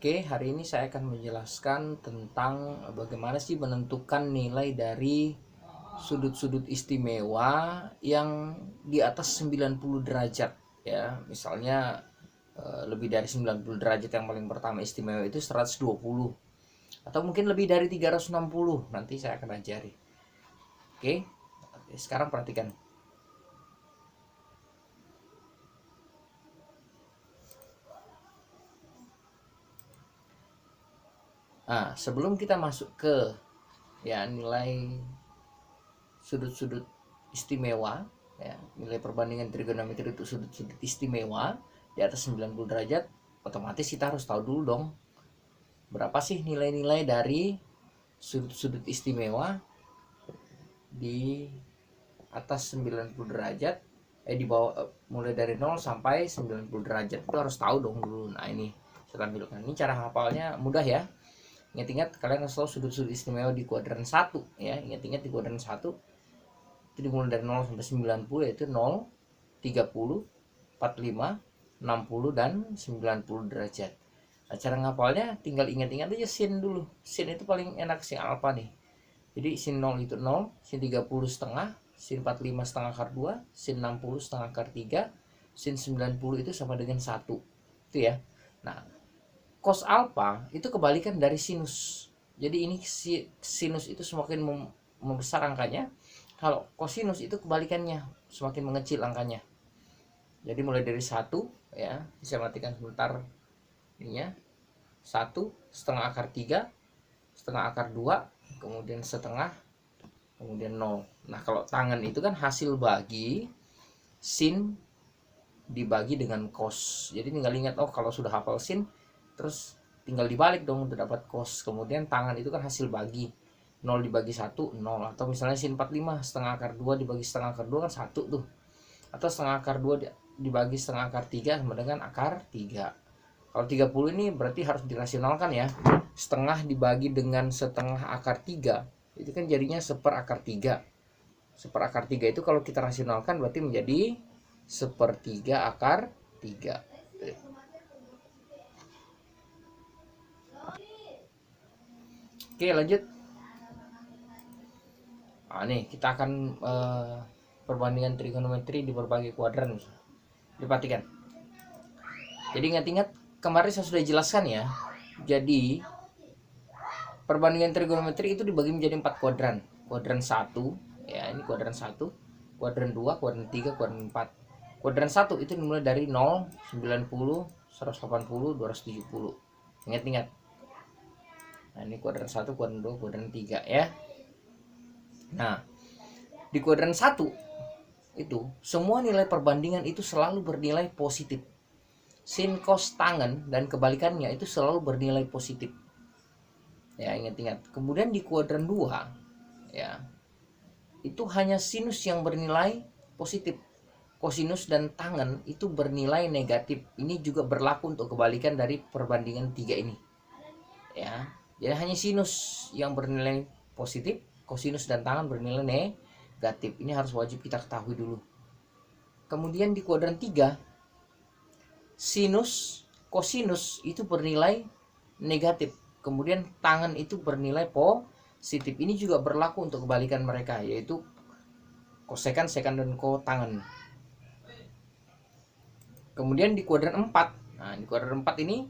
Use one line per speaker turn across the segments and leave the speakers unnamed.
Oke, hari ini saya akan menjelaskan tentang bagaimana sih menentukan nilai dari sudut-sudut istimewa yang di atas 90 derajat ya. Misalnya lebih dari 90 derajat, yang paling pertama istimewa itu 120 atau mungkin lebih dari 360. Nanti saya akan ajari. Oke. Sekarang perhatikan. Nah, sebelum kita masuk ke nilai sudut-sudut istimewa ya, nilai perbandingan trigonometri untuk sudut-sudut istimewa di atas 90 derajat, otomatis kita harus tahu dulu dong berapa sih nilai-nilai dari sudut-sudut istimewa di atas 90 derajat, di bawah, mulai dari 0 sampai 90 derajat itu harus tahu dong dulu. Nah, ini saya tampilkan. Ini cara hafalnya mudah ya. Ingat-ingat, kalian harus tahu sudut-sudut istimewa di kuadran 1 ya. Ingat-ingat, di kuadran 1 itu dimulai dari 0 sampai 90, yaitu 0, 30, 45, 60 dan 90 derajat. Nah, cara ngapalnya tinggal ingat-ingat aja sin dulu. Sin itu paling enak, sin alfa nih. Jadi sin 0 itu 0, sin 30 setengah, sin 45 setengah akar 2, sin 60 setengah akar 3, sin 90 itu sama dengan 1. Itu ya. Nah, cos alfa itu kebalikan dari sinus. Jadi ini sinus itu semakin membesar angkanya. Kalau kosinus itu kebalikannya, semakin mengecil angkanya. Jadi mulai dari 1 ya, saya matikan sebentar ininya. 1 setengah akar 3, setengah akar 2, kemudian setengah, kemudian 0. Nah, kalau tangan itu kan hasil bagi sin dibagi dengan cos. Jadi tinggal ingat, oh kalau sudah hafal sin, terus tinggal dibalik dong untuk dapat cos. Kemudian tangan itu kan hasil bagi, 0 dibagi 1, 0. Atau misalnya sin 45, setengah akar 2 dibagi setengah akar 2 kan 1 tuh. Atau setengah akar 2 dibagi setengah akar 3 sama dengan akar 3. Kalau 30 ini berarti harus dirasionalkan ya. Setengah dibagi dengan setengah akar 3, itu kan jadinya seper akar 3. Seper akar 3 itu kalau kita rasionalkan berarti menjadi sepertiga akar 3. Oke, lanjut. Nah, nih kita akan perbandingan trigonometri di berbagai kuadran. Diperhatikan. Jadi ingat-ingat, kemarin saya sudah jelaskan ya. Jadi perbandingan trigonometri itu dibagi menjadi 4 kuadran. Kuadran 1 ya, ini kuadran 1, kuadran 2, kuadran 3, kuadran 4. Kuadran 1 itu dimulai dari 0, 90, 180, 270. Ingat-ingat. Nah, ini kuadran 1, kuadran 2, kuadran 3 ya. Nah, di kuadran 1 itu semua nilai perbandingan itu selalu bernilai positif. Sin cos tangen dan kebalikannya itu selalu bernilai positif. Ya, ingat-ingat. Kemudian di kuadran 2 ya, itu hanya sinus yang bernilai positif. Kosinus dan tangen itu bernilai negatif. Ini juga berlaku untuk kebalikan dari perbandingan 3 ini. Ya. Jadi hanya sinus yang bernilai positif, kosinus dan tangen bernilai negatif. Ini harus wajib kita ketahui dulu. Kemudian di kuadran 3, sinus, kosinus itu bernilai negatif. Kemudian tangen itu bernilai positif. Ini juga berlaku untuk kebalikan mereka, yaitu kosekan, sekan, dan kotangen. Kemudian di kuadran 4, nah di kuadran 4 ini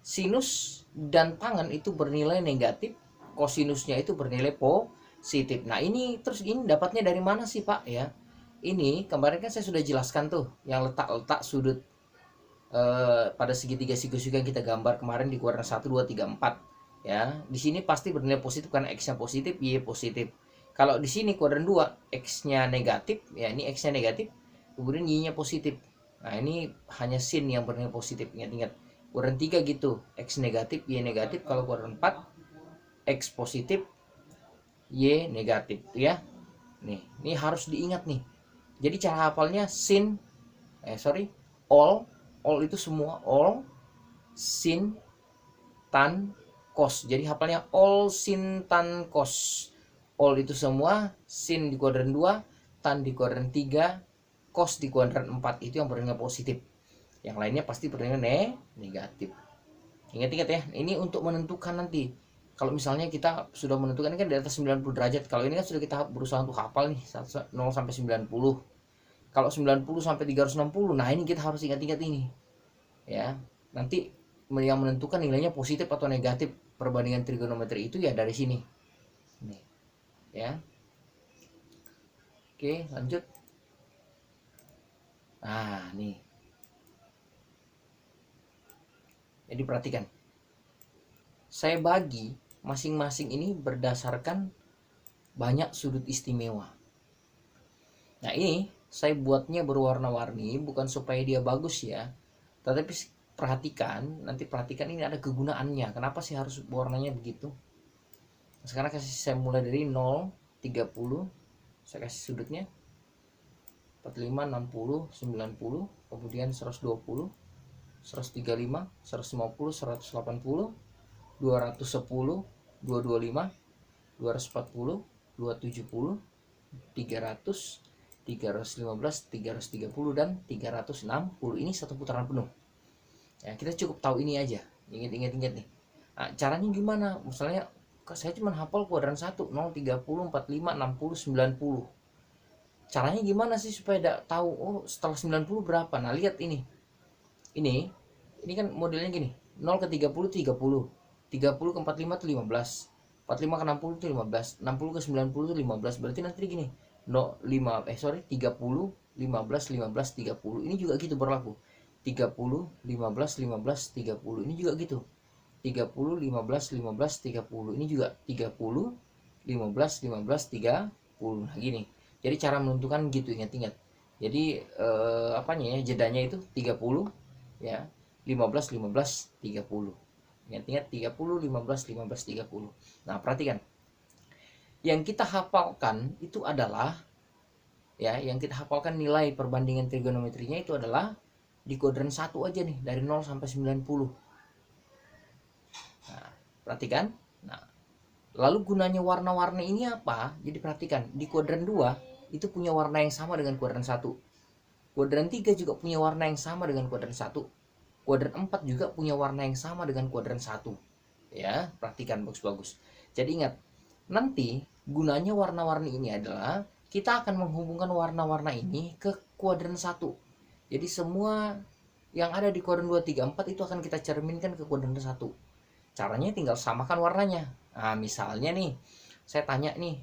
sinus dan tangen itu bernilai negatif, kosinusnya itu bernilai positif. Nah, ini terus ini dapatnya dari mana sih, Pak ya? Ini kemarin kan saya sudah jelaskan tuh yang letak-letak sudut pada segitiga yang kita gambar kemarin di kuadran 1, 2, 3, 4 ya. Di sini pasti bernilai positif karena x-nya positif, y positif. Kalau di sini kuadran 2 x-nya negatif, ya ini x-nya negatif, kemudian y-nya positif. Nah, ini hanya sin yang bernilai positif. Ingat-ingat. Kuadran 3 gitu, x negatif, y negatif. Kalau kuadran 4 x positif, y negatif ya. Nih, ini harus diingat nih. Jadi cara hafalnya sin all itu semua, all sin tan cos. Jadi hafalnya all sin tan cos. All itu semua, sin di kuadran 2, tan di kuadran 3, cos di kuadran 4. Itu yang bernilai positif. Yang lainnya pasti bernilai negatif. Ingat-ingat ya, ini untuk menentukan nanti. Kalau misalnya kita sudah menentukan ini kan di atas 90 derajat. Kalau ini kan sudah kita berusaha untuk hafal nih 0 sampai 90. Kalau 90 sampai 360, nah ini kita harus ingat-ingat ini. Ya. Nanti yang menentukan nilainya positif atau negatif perbandingan trigonometri itu ya dari sini. Nih. Ya. Oke, lanjut. Nah, nih. Jadi perhatikan. Saya bagi masing-masing ini berdasarkan banyak sudut istimewa. Nah, ini saya buatnya berwarna-warni bukan supaya dia bagus ya. Tetapi perhatikan ini ada kegunaannya. Kenapa sih harus warnanya begitu? Sekarang saya mulai dari 0, 30. Saya kasih sudutnya 45, 60, 90, kemudian 120, 135, 150, 180, 210, 225, 240, 270, 300, 315, 330 dan 360. Ini satu putaran penuh. Ya, kita cukup tahu ini aja. Ingat nih. Nah, caranya gimana? Misalnya saya cuma hafal kuadran 1, 0, 30, 45, 60, 90. Caranya gimana sih supaya tahu oh setelah 90 berapa? Nah, lihat ini. Ini kan modelnya gini. 0 ke 30 30. 30 ke 45 itu 15. 45 ke 60 itu 15. 60 ke 90 itu 15. Berarti nanti gini. 30, 15, 15, 30. Ini juga gitu berlaku. 30, 15, 15, 30. Ini juga gitu. 30, 15, 15, 30. Ini juga 30, 15, 15, 30. Nah, gini. Jadi cara menentukan gitu, ingat-ingat. Jadi apanya ya, jedanya itu 30 ya, 15, 15, 30. Ingat-ingat 30, 15, 15, 30. Nah, perhatikan. Yang kita hafalkan itu adalah ya, yang kita hafalkan nilai perbandingan trigonometrinya itu adalah di kuadran 1 aja nih, dari 0 sampai 90. Nah, perhatikan. Nah, lalu gunanya warna-warni ini apa? Jadi perhatikan, di kuadran 2 itu punya warna yang sama dengan kuadran 1. Kuadran 3 juga punya warna yang sama dengan kuadran 1. Kuadran 4 juga punya warna yang sama dengan kuadran 1. Ya, perhatikan bagus-bagus. Jadi ingat, nanti gunanya warna-warni ini adalah kita akan menghubungkan warna-warna ini ke kuadran 1. Jadi semua yang ada di kuadran 2, 3, 4 itu akan kita cerminkan ke kuadran 1. Caranya tinggal samakan warnanya. Nah, misalnya nih, saya tanya nih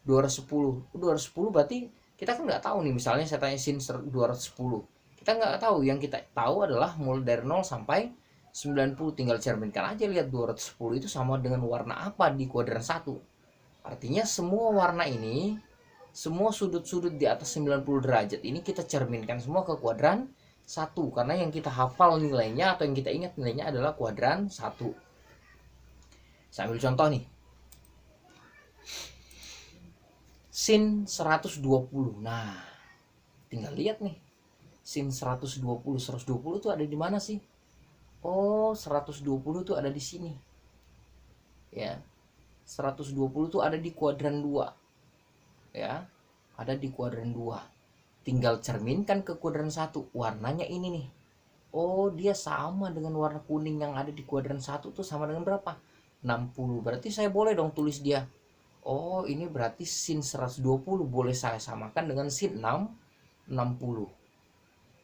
210. 210 berarti kita kan nggak tahu nih, misalnya saya tanya sin 210. Kita nggak tahu, yang kita tahu adalah mulai dari 0 sampai 90. Tinggal cerminkan aja, lihat 210 itu sama dengan warna apa di kuadran 1. Artinya semua warna ini, semua sudut-sudut di atas 90 derajat ini kita cerminkan semua ke kuadran 1. Karena yang kita hafal nilainya atau yang kita ingat nilainya adalah kuadran 1. Saya ambil contoh nih. Sin 120. Nah, tinggal lihat nih. Sin 120 itu ada di mana sih? Oh, 120 itu ada di sini. Ya. 120 itu ada di kuadran 2. Ya. Ada di kuadran 2. Tinggal cerminkan ke kuadran 1. Warnanya ini nih. Oh, dia sama dengan warna kuning yang ada di kuadran 1 tuh sama dengan berapa? 60. Berarti saya boleh dong tulis dia. Oh, ini berarti sin 120 boleh saya samakan dengan sin 60.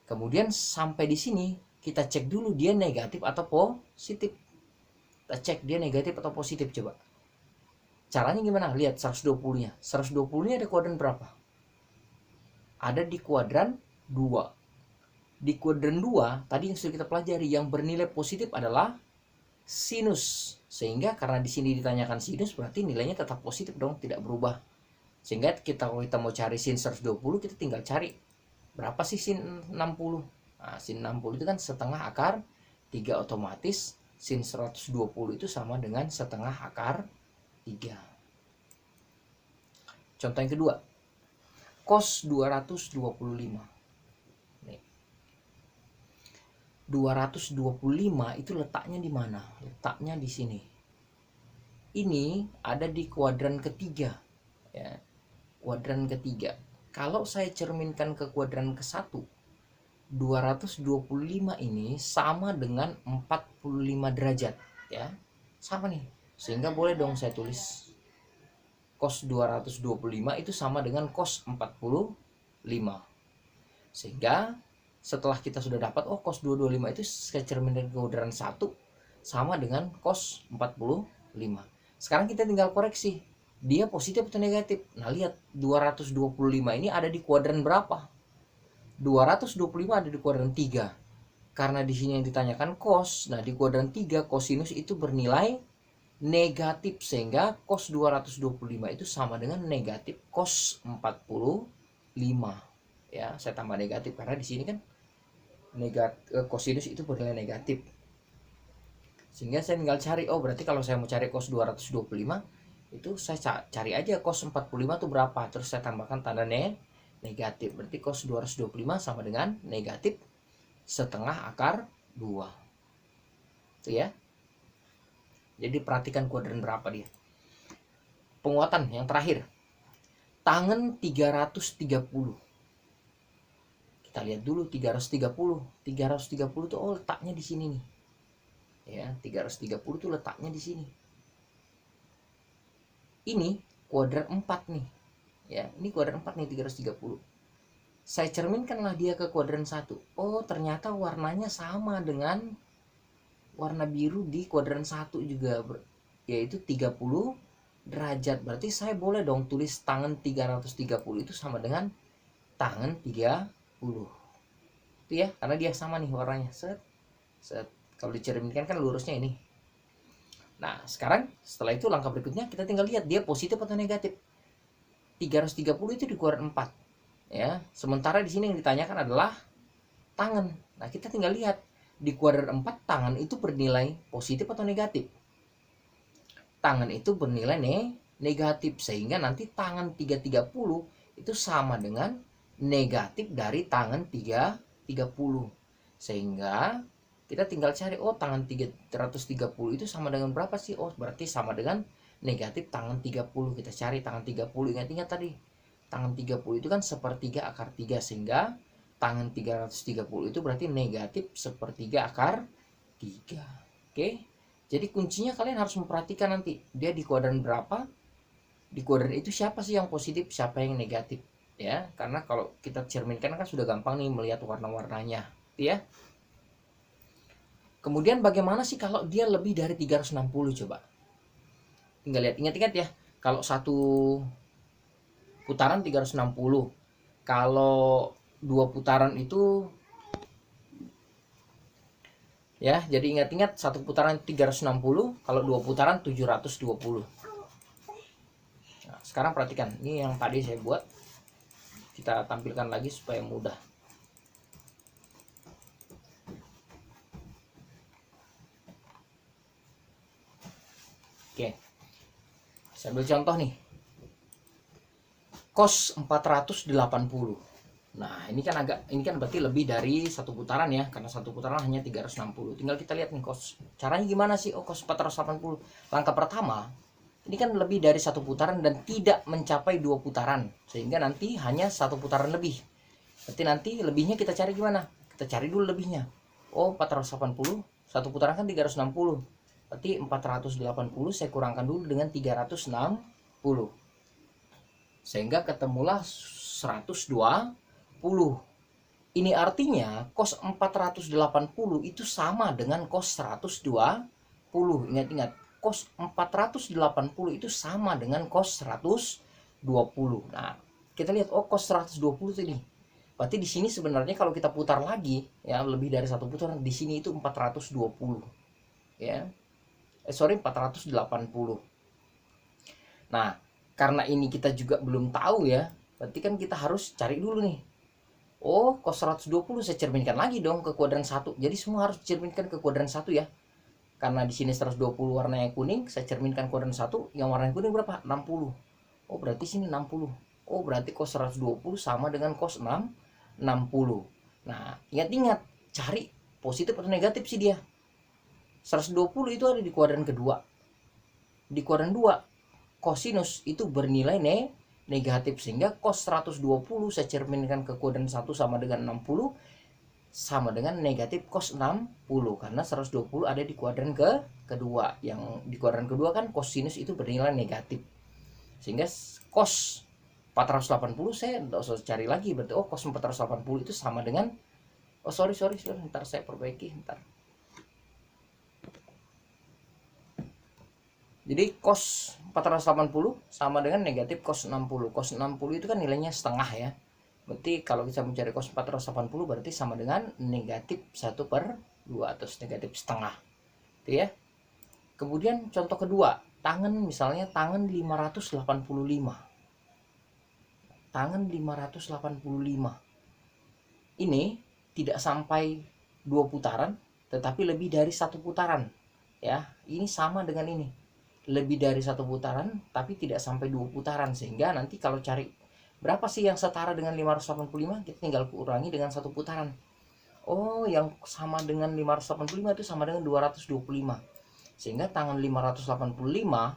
Kemudian sampai di sini kita cek dulu dia negatif atau positif. Kita cek dia negatif atau positif coba. Caranya gimana? Lihat 120-nya. 120-nya ada kuadran berapa? Ada di kuadran 2. Di kuadran 2 tadi yang sudah kita pelajari, yang bernilai positif adalah sinus. Sehingga karena di sini ditanyakan sinus, berarti nilainya tetap positif dong, tidak berubah. Sehingga kalau kita mau cari sin 120, kita tinggal cari berapa sih sin 60. Nah, sin 60 itu kan setengah akar 3, otomatis sin 120 itu sama dengan setengah akar 3. Contoh yang kedua, cos 225. Nih. 225 itu letaknya di mana? Letaknya di sini. Ini ada di kuadran ketiga, ya. Kuadran ketiga. Kalau saya cerminkan ke kuadran ke-1, 225 ini sama dengan 45 derajat ya. Sama nih. Sehingga boleh dong saya tulis cos 225 itu sama dengan cos 45. Sehingga setelah kita sudah dapat cos 225 itu saya cerminkan ke kuadran 1 sama dengan cos 45. Sekarang kita tinggal koreksi. Dia positif atau negatif? Nah, lihat 225 ini ada di kuadran berapa? 225 ada di kuadran 3. Karena di sini yang ditanyakan cos. Nah, di kuadran 3 kosinus itu bernilai negatif, sehingga cos 225 itu sama dengan negatif cos 45. Ya, saya tambah negatif karena di sini kan kosinus itu bernilai negatif. Sehingga saya tinggal cari, berarti kalau saya mau cari cos 225 itu saya cari aja cos 45 itu berapa, terus saya tambahkan tanda negatif. Berarti cos 225 sama dengan negatif setengah akar 2. Itu ya. Jadi perhatikan kuadran berapa dia. Penguatan yang terakhir. Tangen 330. Kita lihat dulu 330. 330 itu letaknya di sini nih. Ya, 330 itu letaknya di sini. Ini kuadran 4 nih. Ya, ini kuadran 4 nih 330. Saya cerminkanlah dia ke kuadran 1. Ternyata warnanya sama dengan warna biru di kuadran 1 juga, yaitu 30 derajat. Berarti saya boleh dong tulis tangen 330 itu sama dengan tangen 30. Itu ya, karena dia sama nih warnanya. Set. Kalau dicerminkan kan lurusnya ini. Nah, sekarang setelah itu langkah berikutnya kita tinggal lihat dia positif atau negatif. 330 itu di kuadran 4. Ya, sementara di sini yang ditanyakan adalah tangen. Nah, kita tinggal lihat di kuadran 4 tangen itu bernilai positif atau negatif. Tangen itu bernilai negatif, sehingga nanti tangen 330 itu sama dengan negatif dari tangen 330. Sehingga kita tinggal cari tangen 330 itu sama dengan berapa sih? Berarti sama dengan negatif tangen 30. Kita cari tangen 30. Ingat tadi. Tangen 30 itu kan sepertiga akar 3, sehingga tangen 330 itu berarti negatif sepertiga akar 3. Oke. Jadi kuncinya kalian harus memperhatikan nanti dia di kuadran berapa. Di kuadran itu siapa sih yang positif, siapa yang negatif, ya. Karena kalau kita cerminkan kan sudah gampang nih melihat warna-warnanya, ya. Kemudian bagaimana sih kalau dia lebih dari 360 coba? Tinggal lihat, ingat ya. Kalau satu putaran 360. Kalau 2 putaran itu ya, jadi ingat satu putaran 360, kalau 2 putaran 720. Nah, sekarang perhatikan, ini yang tadi saya buat. Kita tampilkan lagi supaya mudah. Oke. Saya ambil contoh nih. Cos 480. Nah, ini kan berarti lebih dari satu putaran ya, karena satu putaran hanya 360. Tinggal kita lihat nih cos. Caranya gimana sih? Cos 480. Langkah pertama, ini kan lebih dari satu putaran dan tidak mencapai 2 putaran, sehingga nanti hanya satu putaran lebih. Berarti nanti lebihnya kita cari gimana? Kita cari dulu lebihnya. 480, satu putaran kan 360. Berarti 480 saya kurangkan dulu dengan 360. Sehingga ketemulah 120. Ini artinya cos 480 itu sama dengan cos 120. Ingat, cos 480 itu sama dengan cos 120. Nah, kita lihat cos 120 ini. Berarti di sini sebenarnya kalau kita putar lagi ya, lebih dari satu putaran, di sini itu 420. Ya. 480. Nah, karena ini kita juga belum tahu ya, berarti kan kita harus cari dulu nih. Cos 120 saya cerminkan lagi dong ke kuadran 1. Jadi semua harus dicerminkan ke kuadran 1 ya. Karena di sini 120 warnanya kuning, saya cerminkan kuadran 1, yang warnanya kuning berapa? 60. Berarti sini 60. Berarti cos 120 sama dengan cos 60. Nah, ingat, cari positif atau negatif sih dia. 120 itu ada di kuadran kedua. Di kuadran 2, kosinus itu bernilai negatif, sehingga cos 120 saya cerminkan ke kuadran 1 sama dengan 60. sama dengan negatif cos 60, karena 120 ada di kuadran kedua. Yang di kuadran kedua kan kosinus itu bernilai negatif, sehingga cos 480 saya tidak usah cari lagi, berarti cos 480 itu sama dengan sorry, ntar saya perbaiki ntar. Jadi cos 480 sama dengan negatif cos 60. Cos 60 itu kan nilainya setengah ya. Berarti kalau kita mencari cos 480 berarti sama dengan negatif 1/2 atau negatif setengah. Itu ya. Kemudian contoh kedua, tangan misalnya tangan 585. Tangan 585. Ini tidak sampai 2 putaran, tetapi lebih dari 1 putaran. Ya, ini sama dengan ini. Lebih dari 1 putaran, tapi tidak sampai 2 putaran. Sehingga nanti kalau cari berapa sih yang setara dengan 585, kita tinggal kurangi dengan 1 putaran. Oh, yang sama dengan 585 itu sama dengan 225. Sehingga tangan 585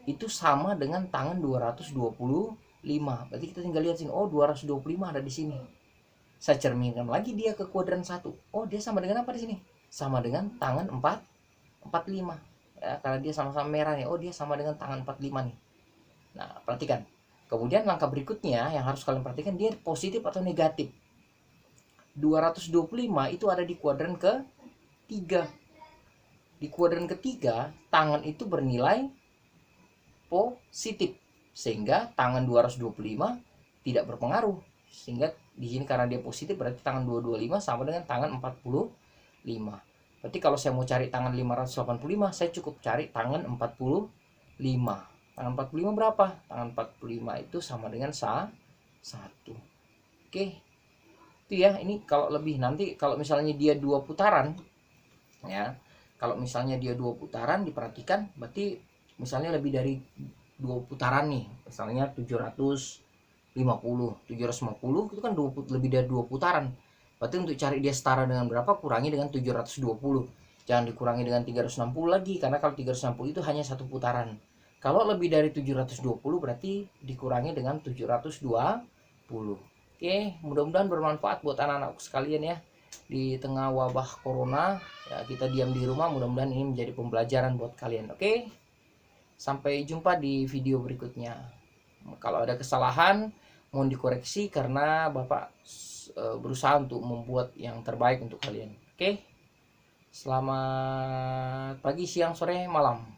itu sama dengan tangan 225. Berarti kita tinggal lihat sini, 225 ada di sini. Saya cerminkan lagi dia ke kuadran 1. Dia sama dengan apa di sini? Sama dengan tangan 45. Ya, karena dia sama-sama merah nih. Dia sama dengan tangan 45 nih. Nah, perhatikan. Kemudian langkah berikutnya yang harus kalian perhatikan, dia positif atau negatif. 225 itu ada di kuadran ketiga. Di kuadran ketiga, tangan itu bernilai positif. Sehingga tangan 225 tidak berpengaruh. Sehingga di sini karena dia positif berarti tangan 225 sama dengan tangan 45. Berarti kalau saya mau cari tangan 585, saya cukup cari tangan 45. Tangan 45 berapa? Tangan 45 itu sama dengan 1. Oke. Itu ya, ini kalau lebih nanti kalau misalnya dia 2 putaran ya. Kalau misalnya dia 2 putaran diperhatikan, berarti misalnya lebih dari 2 putaran nih. Misalnya 750 itu kan lebih dari 2 putaran. Berarti untuk cari dia setara dengan berapa, kurangi dengan 720. Jangan dikurangi dengan 360 lagi, karena kalau 360 itu hanya 1 putaran. Kalau lebih dari 720 berarti dikurangi dengan 720. Oke, mudah-mudahan bermanfaat buat anak-anak sekalian ya. Di tengah wabah corona, ya kita diam di rumah, mudah-mudahan ini menjadi pembelajaran buat kalian. Oke. Sampai jumpa di video berikutnya. Kalau ada kesalahan mohon dikoreksi karena Bapak berusaha untuk membuat yang terbaik untuk kalian. Oke. Selamat pagi, siang, sore, malam.